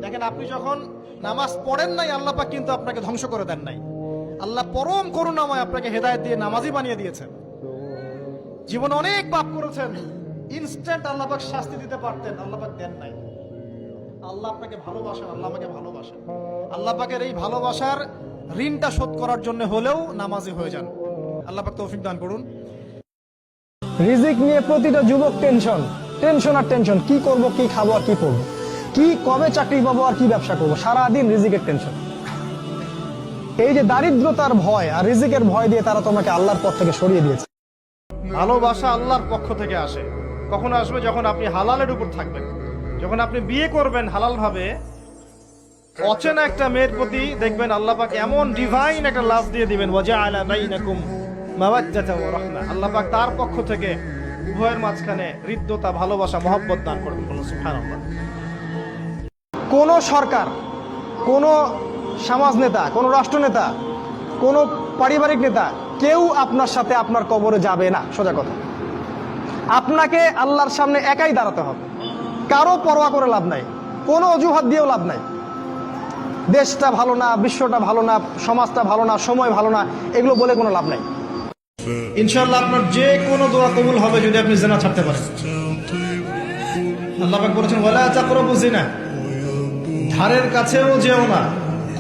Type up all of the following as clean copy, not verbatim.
দেখেন, আপনি যখন নামাজ পড়েন নাই, আল্লাহ পাক কিন্তু আপনাকে ধ্বংস করে দেন নাই। আল্লাহ পরম করুণাময় আপনাকে হেদায়েত দিয়ে নামাজি বানিয়ে দিয়েছেন। জীবনে অনেক পাপ করেছেন, ইনস্ট্যান্ট আল্লাহ পাক শাস্তি দিতে পারতেন, আল্লাহ পাক দেন নাই। আল্লাহ আপনাকে ভালোবাসেন, আল্লাহ আমাকে ভালোবাসেন। আল্লাহ পাকের এই ভালোবাসার ঋণটা শোধ করার জন্য হলেও নামাজি হয়ে যান। আল্লাহ পাক তৌফিক দান করুন। রিজিক নিয়ে প্রতিটা যুবক টেনশন টেনশন আর টেনশন। কি করব, কি খাবো আর কি পড়বো, কি কবে চাকরি পাবো আর কি ব্যবসা করবো, সারাদিন রিজিকের টেনশন। এই যে দারিদ্রতার ভয় আর রিজিকের ভয় দিয়ে তারা তোমাকে আল্লাহর পথ থেকে সরিয়ে দিয়েছে। ভালোবাসা আল্লাহর পক্ষ থেকে আসে। কখন আসবে? যখন আপনি হালালের উপর থাকবেন, যখন আপনি বিয়ে করবেন হালাল ভাবে। অচেনা একটা মেয়ের প্রতি দেখবেন আল্লাহ পাক এমন ডিভাইন একটা লাভ দিয়ে দিবেন, ওয়াজআলা বাইনাকুম মাওয়াজ্জাতা ওয়া রাহমা। আল্লাহ পাক তার পক্ষ থেকে উভয়ের মাঝখানে হৃদ্যতা, ভালোবাসা, মহব্বত দান করবেন। বলুন সুবহানাল্লাহ। কোন সরকার, কোন সমাজ নেতা, কোন রাষ্ট্রনেতা, কোন পারিবারিক নেতা কেউ আপনার সাথে আপনার কবরে যাবে না। সোজা কথা, আপনাকে আল্লাহর সামনে একাই দাঁড়াতে হবে। কারো পরোয়া করে লাভ নাই, কোনো অজুহাত দিয়েও লাভ নাই। দেশটা ভালো না, বিশ্বটা ভালো না, সমাজটা ভালো না, সময় ভালো না, এগুলো বলে কোনো লাভ নাই। ইনশাআল্লাহ আপনার যে কোনো দোয়া কবুল হবে যদি আপনি জিনা ছাড়তে পারেন। আল্লাহ পাক বলেছেন, ওয়ালা তাকরাবু জিনা, ধারের কাছেও যেও না।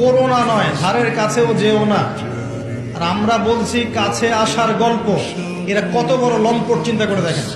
করোনা নয়, ধারের কাছেও যেও না। আর আমরা বলছি কাছে আসার গল্প। এরা কত বড় লম্পট, চিন্তা করে দেখেন।